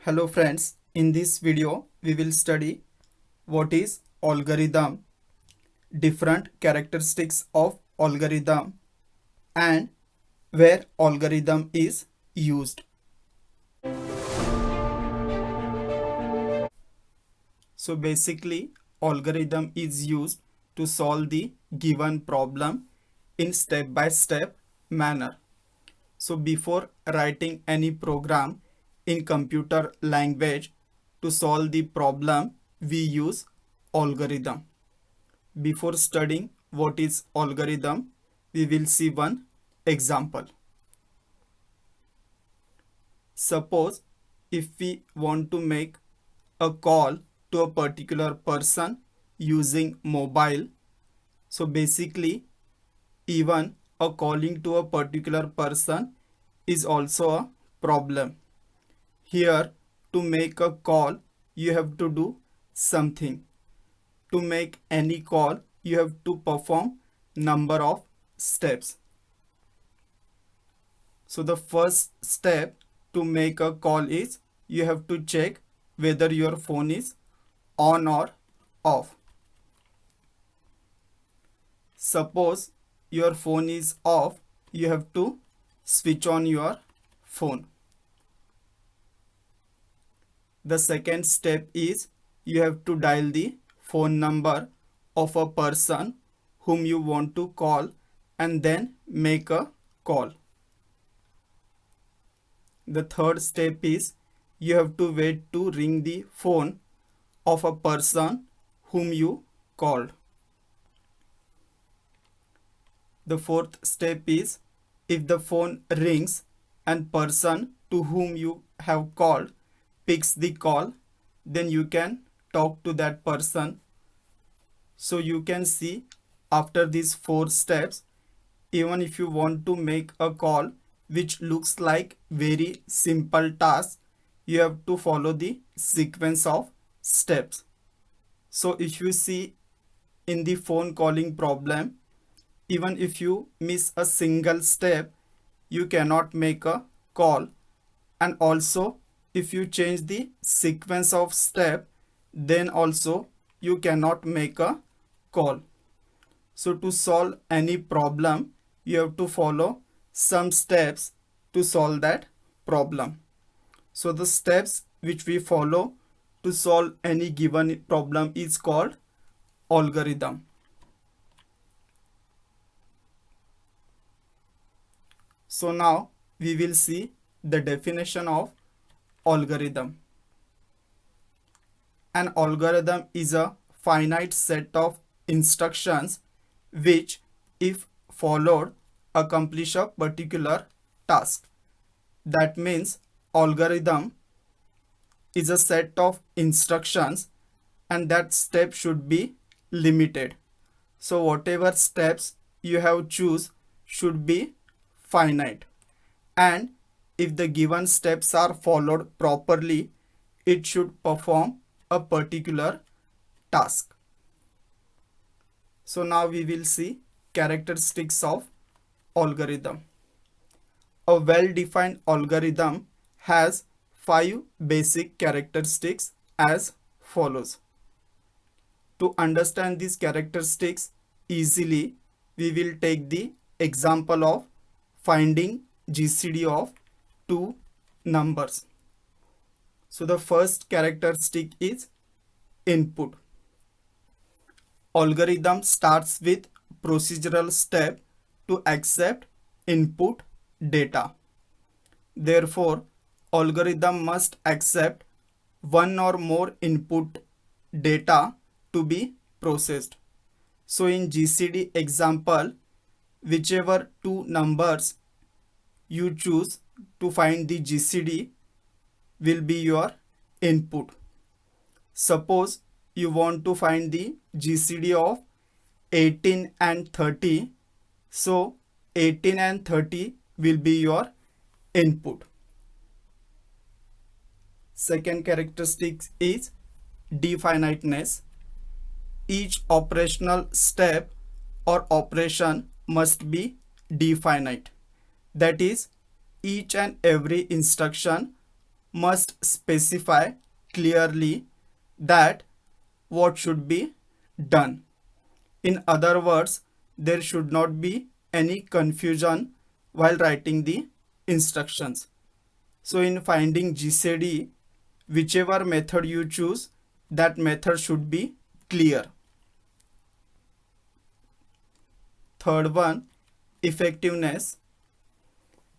Hello friends, in this video we will study what is algorithm, different characteristics of algorithm and where algorithm is used. So basically algorithm is used to solve the given problem in step-by-step manner. So before writing any program in computer language to solve the problem, we use algorithm. Before studying what is algorithm, we will see one example. Suppose if we want to make a call to a particular person using mobile, so basically even a calling to a particular person is also a problem. Here to make a call you have to do something. To make any call you have to perform number of steps. So the first step to make a call is you have to check whether your phone is on or off. Suppose your phone is off, you have to switch on your phone. The second step is you have to dial the phone number of a person whom you want to call and then make a call. The third step is you have to wait to ring the phone of a person whom you called. The fourth step is if the phone rings and person to whom you have called picks the call, then you can talk to that person. So you can see after these four steps, even if you want to make a call which looks like very simple task, you have to follow the sequence of steps. So if you see in the phone calling problem, even if you miss a single step, you cannot make a call. And also if you change the sequence of step, then also you cannot make a call. So to solve any problem, you have to follow some steps to solve that problem. So the steps which we follow to solve any given problem is called algorithm. So now we will see the definition of algorithm. An algorithm is a finite set of instructions which, if followed, accomplish a particular task. That means algorithm is a set of instructions and that step should be limited. So whatever steps you have choose should be finite, and if the given steps are followed properly, it should perform a particular task. So now we will see characteristics of algorithm. A well-defined algorithm has 5 basic characteristics as follows. To understand these characteristics easily, we will take the example of finding GCD of two numbers. So the first characteristic is input. Algorithm starts with procedural step to accept input data. Therefore, algorithm must accept one or more input data to be processed. So in GCD example, whichever two numbers you choose to find the GCD will be your input. Suppose you want to find the GCD of 18 and 30. So 18 and 30 will be your input. Second characteristic is definiteness. Each operational step or operation must be definite. That is, each and every instruction must specify clearly that what should be done. In other words, there should not be any confusion while writing the instructions. So in finding GCD, whichever method you choose, that method should be clear. Third one, effectiveness.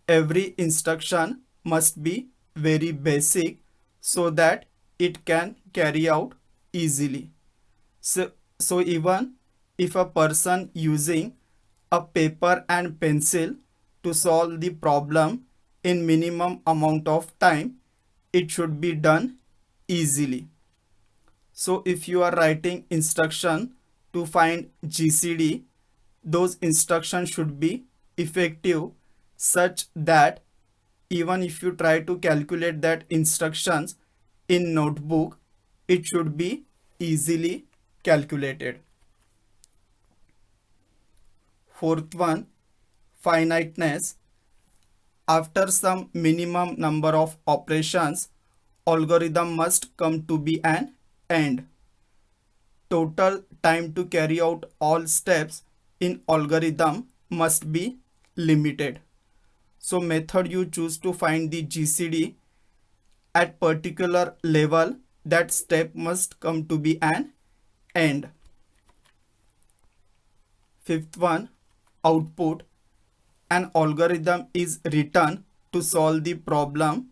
Every instruction must be very basic so that it can carry out easily. So even if a person using a paper and pencil to solve the problem in minimum amount of time, it should be done easily. So if you are writing instruction to find GCD, those instructions should be effective such that even if you try to calculate that instructions in notebook, it should be easily calculated. Fourth one, finiteness. After some minimum number of operations, algorithm must come to be an end. Total time to carry out all steps in algorithm must be limited. So method you choose to find the GCD at particular level, that step must come to be an end. Fifth one, output. An algorithm is written to solve the problem.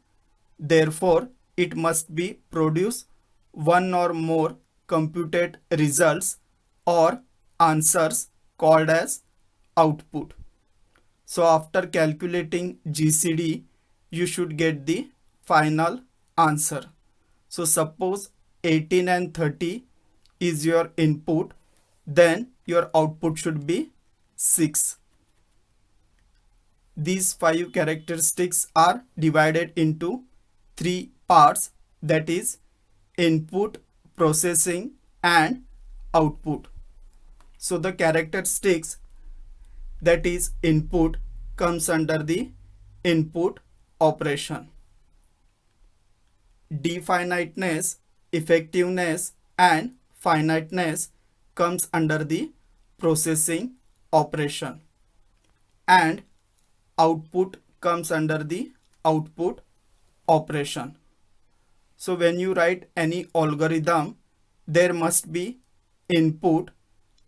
Therefore, it must be produce one or more computed results or answers called as output. So after calculating GCD, you should get the final answer. So suppose 18 and 30 is your input, then your output should be 6. These 5 characteristics are divided into 3 parts, that is input, processing and output. So the characteristics, that is input, comes under the input operation. Definiteness, effectiveness and finiteness comes under the processing operation, and output comes under the output operation. So when you write any algorithm, there must be input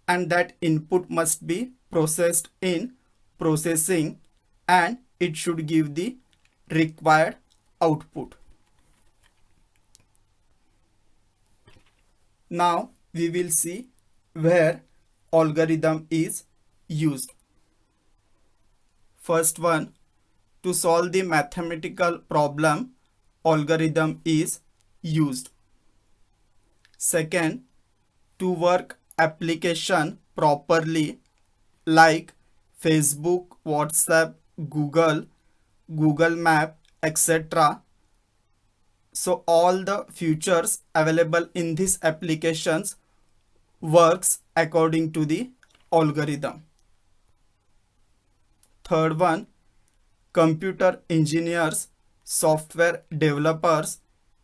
and that input must be processed in processing and it should give the required output. Now we will see where algorithm is used. First one, to solve the mathematical problem, algorithm is used. Second, to work application properly like Facebook, WhatsApp, Google Map, etc. So all the features available in these applications works according to the algorithm. Third one, computer engineers, software developers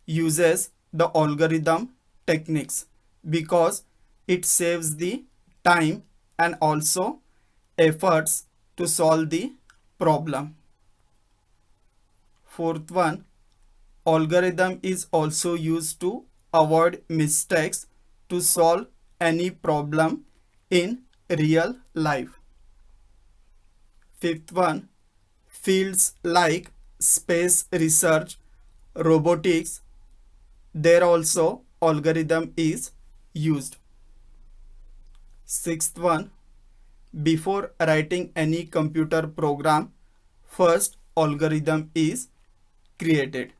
uses the algorithm techniques because it saves the time and also efforts to solve the problem. Fourth one, algorithm is also used to avoid mistakes to solve any problem in real life. Fifth one, fields like space research, robotics, there also algorithm is used. Sixth one, before writing any computer program, first algorithm is created.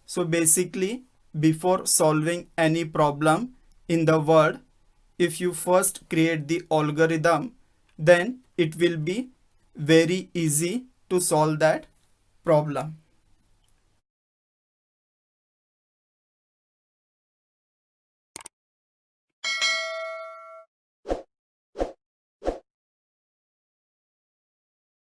So basically, before solving any problem in the world, if you first create the algorithm, then it will be very easy to solve that problem.